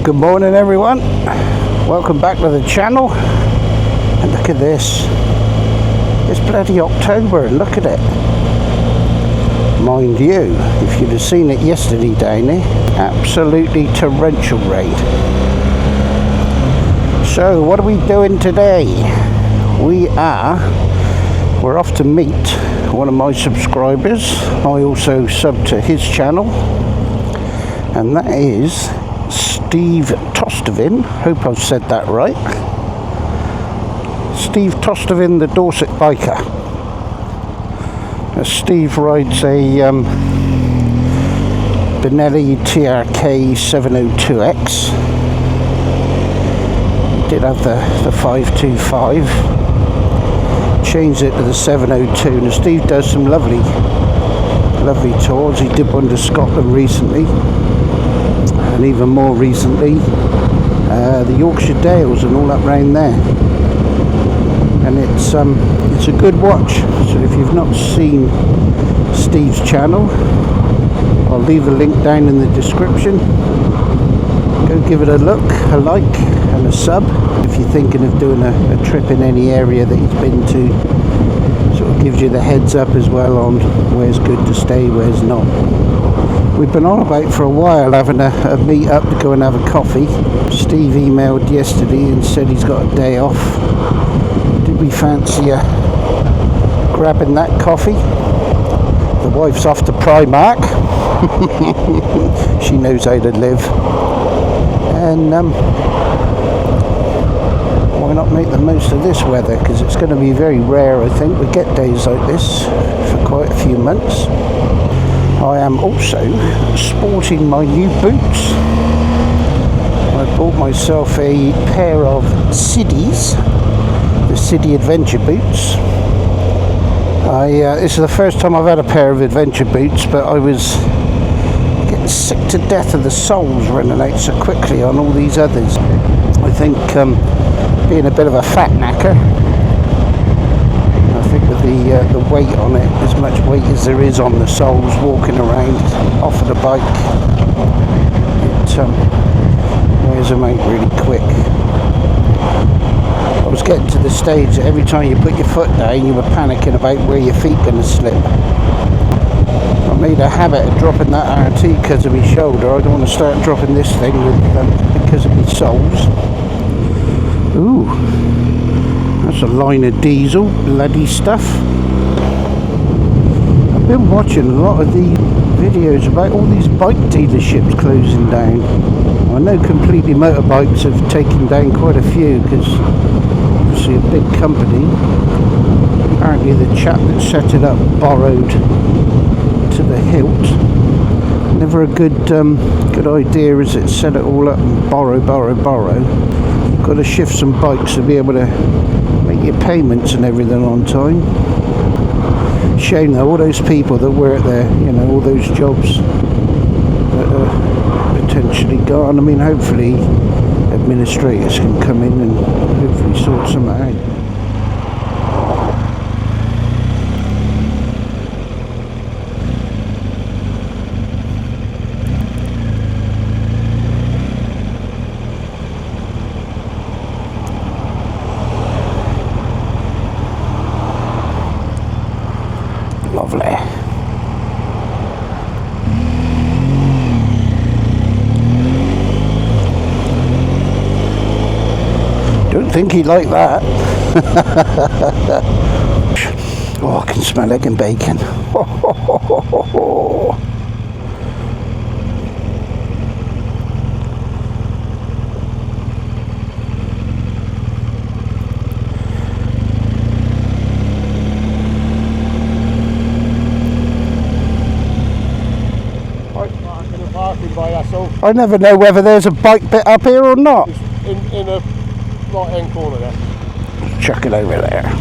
Good morning everyone, welcome back to the channel. And look at this, it's bloody October and look at it. Mind you, if you'd have seen it yesterday down there, absolutely torrential rain. So what are we doing today? We're off to meet one of my subscribers. I also sub to his channel, and that is Steve Tostevin. Hope I've said that right. Steve Tostevin, the Dorset biker. Steve rides a Benelli TRK 702X. He did have the 525. Changed it to the 702. And Steve does some lovely tours. He did one to Scotland recently, and even more recently the Yorkshire Dales and all up round there. And it's a good watch. So if you've not seen Steve's channel, I'll leave a link down in the description. Go give it a look, a like and a sub if you're thinking of doing a trip in any area that he's been to. Sort of gives you the heads up as well on where's good to stay, where's not. We've been on about for a while having a meet up to go and have a coffee. Steve emailed yesterday and said he's got a day off. Did we fancy grabbing that coffee? The wife's off to Primark. She knows how to live. And why not make the most of this weather, because it's going to be very rare. I think we get days like this for quite a few months. I am also sporting my new boots. I bought myself a pair of Siddies, the City Adventure boots. This is the first time I've had a pair of adventure boots, but I was getting sick to death of the soles running out so quickly on all these others. I think being a bit of a fat knacker, I think with the weight on it, as much weight as there is on the soles walking around off of the bike, it wears them out really quick. I was getting to the stage that every time you put your foot down you were panicking about where your feet going to slip. I made a habit of dropping that RT because of my shoulder. I don't want to start dropping this thing because of my soles. Ooh, that's a line of diesel, bloody stuff. I've been watching a lot of the videos about all these bike dealerships closing down. I know Completely Motorbikes have taken down quite a few because obviously a big company. Apparently the chap that set it up borrowed to the hilt. Never a good idea, is it? Set it all up and borrow. You've got to shift some bikes to be able to make your payments and everything on time. Shame though, all those people that work there, you know, all those jobs that are potentially gone. I mean, hopefully administrators can come in and hopefully sort something out. Lovely. Don't think he'd like that. Oh, I can smell egg and bacon. I never know whether there's a bike bit up here or not. It's in a right hand corner there. Chuck it over there.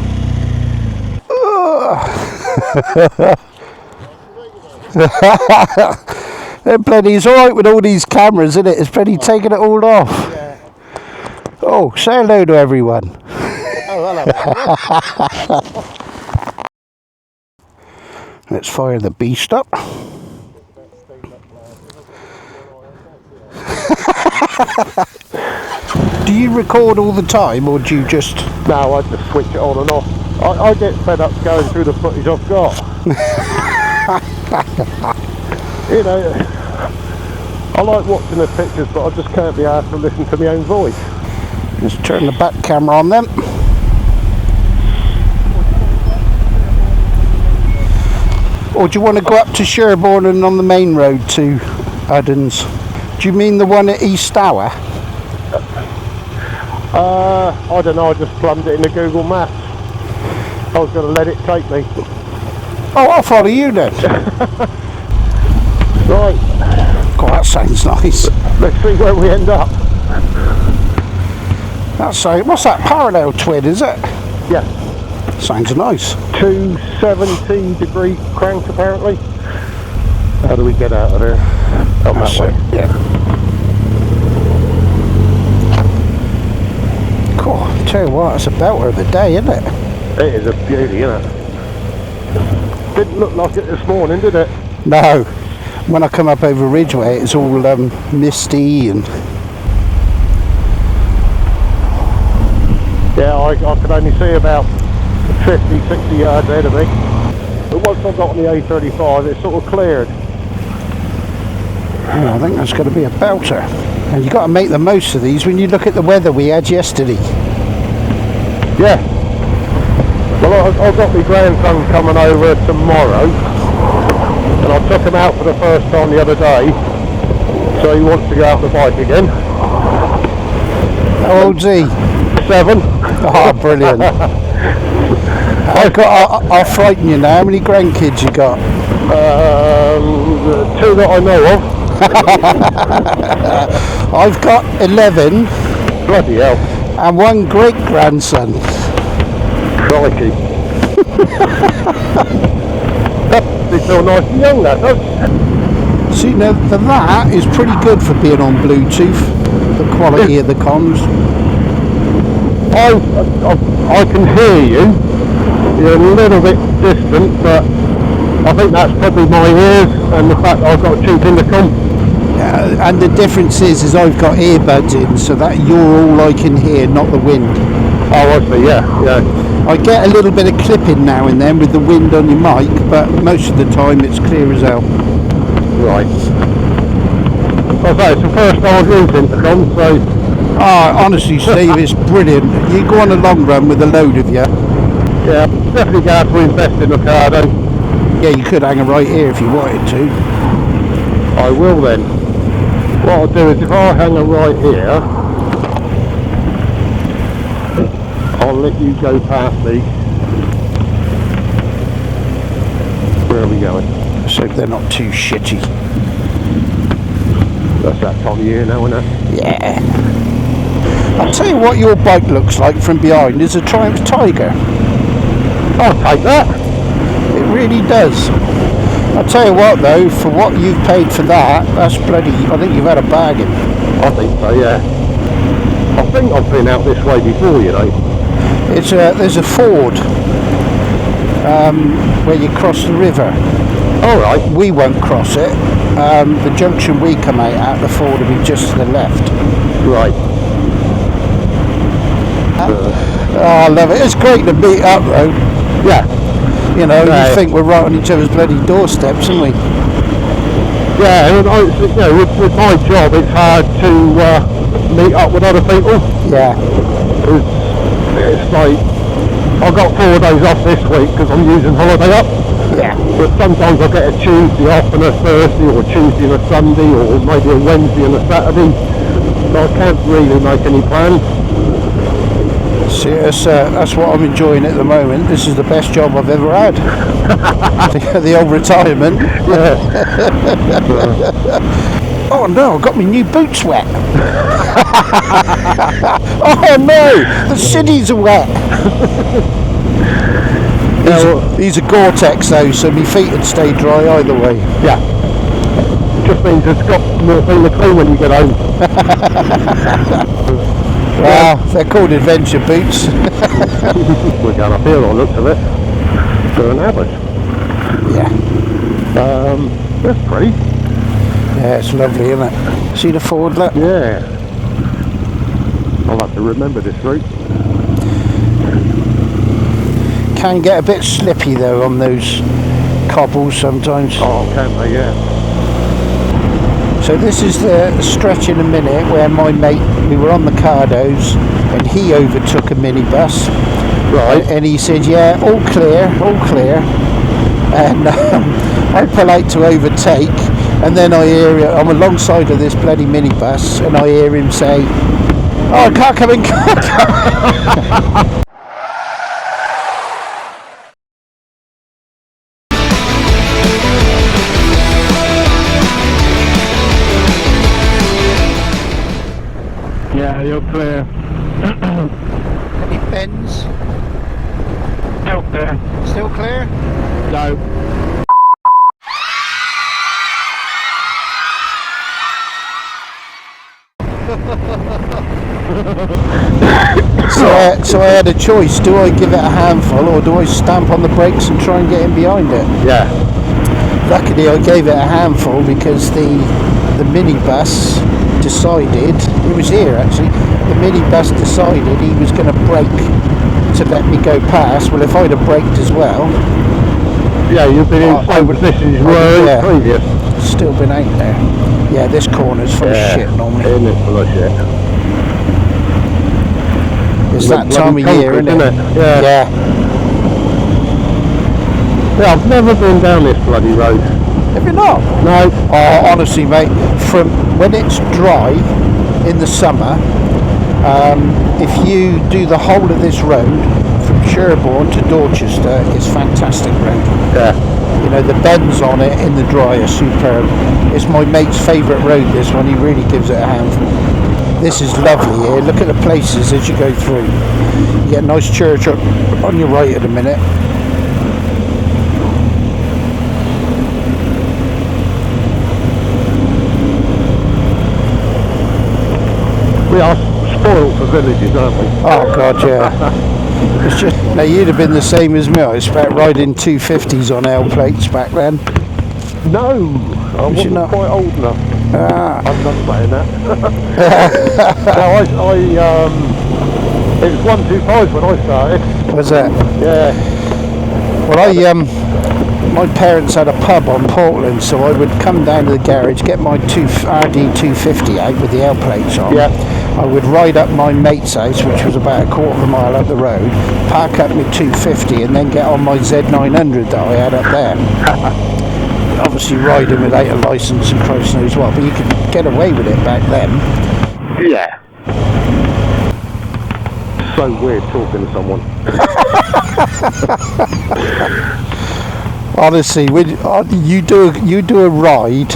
They're bloody, it's alright with all these cameras, isn't it? It's bloody taking it all off. Yeah. Oh, say hello to everyone. Oh, hello. Let's fire the beast up. Do you record all the time, or do you just... No, I just switch it on and off. I get fed up going through the footage I've got. You know, I like watching the pictures, but I just can't be asked to listen to my own voice. Let's turn the back camera on then. Or do you want to go up to Sherborne and on the main road to Uddens? Do you mean the one at East Tower? I don't know, I just plumbed it into Google Maps. I was going to let it take me. Oh, I'll follow you then. Right. God, that sounds nice. Let's see where we end up. That's what's that, parallel twin, is it? Yeah. Sounds nice. 270-degree crank apparently. How do we get out of there? Out that way. Yeah. Cool. Tell you what, it's a belter of the day, isn't it? It is a beauty, isn't it? Didn't look like it this morning, did it? No. When I come up over Ridgeway, it's all misty and... Yeah, I could only see about 50, 60 yards ahead of me. But once I got on the A35, it sort of cleared. Oh, I think that's going to be a belter. And you've got to make the most of these when you look at the weather we had yesterday. Yeah. Well, I've got my grandson coming over tomorrow. And I took him out for the first time the other day. So he wants to go out on the bike again. How old's he? 7. Oh, brilliant. I'll frighten you now. How many grandkids you got? 2 that I know of. I've got 11. Bloody hell. And 1 great-grandson. Crikey. They feel nice and young, that does. See, now that is pretty good for being on Bluetooth. The quality of the comms. I can hear you. You're a little bit distant, but I think that's probably my ears and the fact that I've got a cheap intercom. And the difference is I've got earbuds in, so that you're all I can hear, not the wind. Oh, I see, yeah. I get a little bit of clipping now and then with the wind on your mic, but most of the time it's clear as hell. Right. Well, it's the first time I've used intercom, so... Oh, honestly, Steve, it's brilliant. You go on a long run with a load of you. Yeah, definitely going to invest in the Cardo. Yeah, you could hang it right here if you wanted to. I will then. What I'll do is if I hang it right here, I'll let you go past me. Where are we going? So they're not too shitty. That's that time of year now, isn't it? Yeah. I'll tell you what your bike looks like from behind is a Triumph Tiger. I'll take that. It really does. I'll tell you what though, for what you've paid for that, that's bloody, I think you've had a bargain. I think so, yeah. I think I've been out this way before, you know. There's a ford where you cross the river. Alright. We won't cross it. The junction we come out at, the ford will be just to the left. Right. Oh, I love it. It's great to meet up though. Yeah. You know, you think we're right on each other's bloody doorsteps, aren't we? Yeah, and you know, with my job it's hard to meet up with other people. Yeah. It's like, I've got 4 days off this week because I'm using holiday up. Yeah. But sometimes I get a Tuesday off and a Thursday, or a Tuesday and a Sunday, or maybe a Wednesday and a Saturday. So I can't really make any plans. See, that's what I'm enjoying at the moment. This is the best job I've ever had. The old retirement. Yeah. Oh no, I got my new boots wet. Oh no, the cities are wet. These are Gore-Tex though, so my feet would stay dry either way. Yeah. Just means it's got more thing to clean when you get home. Well, they're called adventure boots. We're going uphill on the looks of it. For an average. Yeah. That's pretty. Yeah, Yeah, it's lovely, isn't it? See the Ford look? Yeah. I'll have to remember this route. Can get a bit slippy though on those cobbles sometimes. Oh, can they? Yeah. So this is the stretch in a minute where my mate, we were on the Cardos and he overtook a minibus. Right. And he said, yeah, all clear, all clear. And I pull out to overtake, and then I hear, I'm alongside of this bloody minibus, and I hear him say, oh, car coming, car coming. Yeah, you're clear. Any bends? Out there. Still clear? No. So I had a choice. Do I give it a handful or do I stamp on the brakes and try and get in behind it? Yeah. Luckily I gave it a handful because the minibus decided, it was here actually, the minibus decided he was going to brake to let me go past. Well, if I'd have braked as well, Yeah, you've been in same position as you were yeah. previous. Still been out there. Yeah, this corner's full of shit normally. Isn't it full of shit? It's that time of year, isn't it? Yeah. Yeah. Yeah, I've never been down this bloody road. Have you not? No. Oh, honestly, mate, from when it's dry in the summer, if you do the whole of this road from Sherborne to Dorchester, it's fantastic road. Yeah. You know, the bends on it in the dry are superb. It's my mate's favourite road, this one. He really gives it a handful. This is lovely here. Look at the places as you go through. You get a nice church up on your right at a minute. We are spoiled for villages, aren't we? Oh God, yeah. It's just, now you'd have been the same as me, I expect, riding 250s on L plates back then. No, I wasn't not? quite old enough. Ah. I'm not saying that. No, it was 125 when I started. Was that? Yeah. Well, my parents had a pub on Portland, so I would come down to the garage, get my RD250 out with the L plates on. Yeah. I would ride up my mate's house, which was about a quarter of a mile up the road, park up my 250 and then get on my Z900 that I had up there. Obviously riding without a licence and Christ knows what, but you could get away with it back then. Yeah. So weird talking to someone. Honestly, you do a ride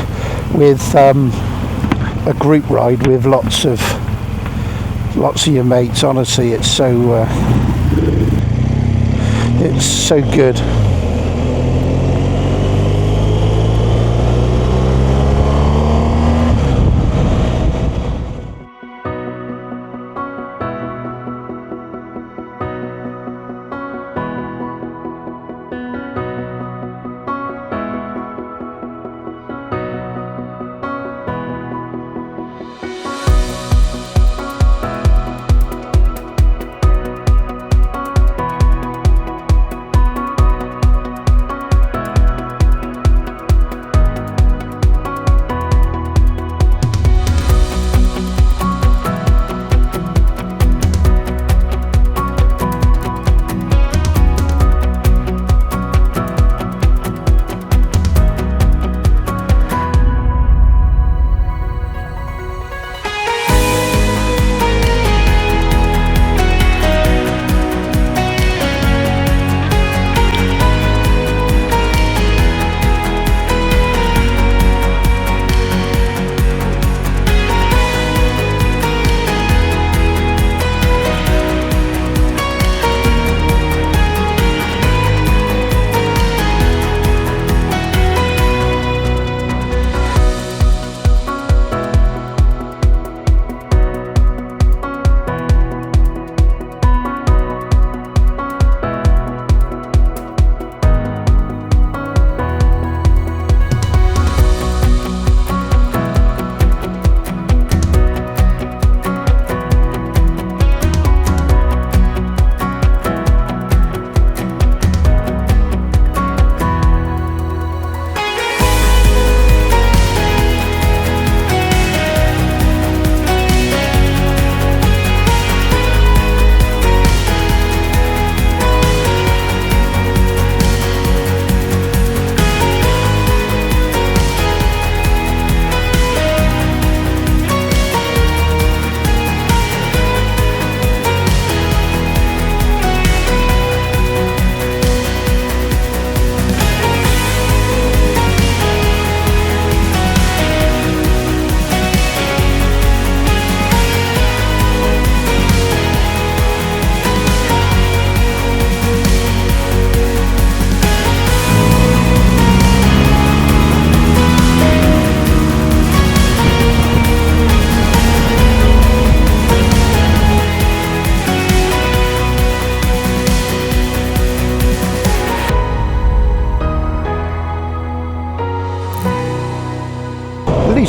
with a group ride with lots of your mates. Honestly, it's so good.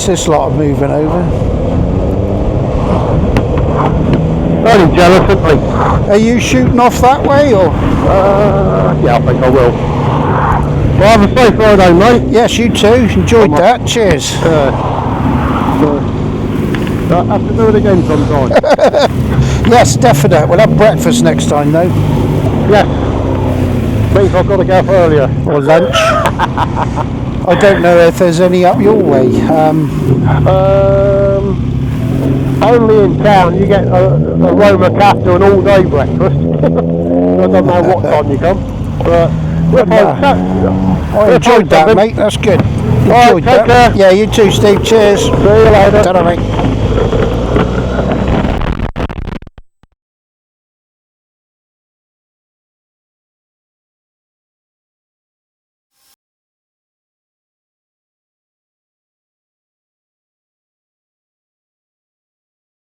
this lot are moving over? Only jealous, simply. Are you shooting off that way, or? Yeah, I think I will. Well, have a safe ride home, mate. Yes, you too. Enjoyed that. Cheers. I have to do it again sometime. Yes, definite. We'll have breakfast next time, though. Yes. Means I've got to get up earlier. Or lunch. I don't know if there's any up your way. Only in town you get a Roma Capital and all day breakfast. I don't know what time you come, but I enjoyed that, mate. That's good. Enjoyed take that. care. Yeah, you too, Steve. Cheers. See you later. Ta-ra, mate.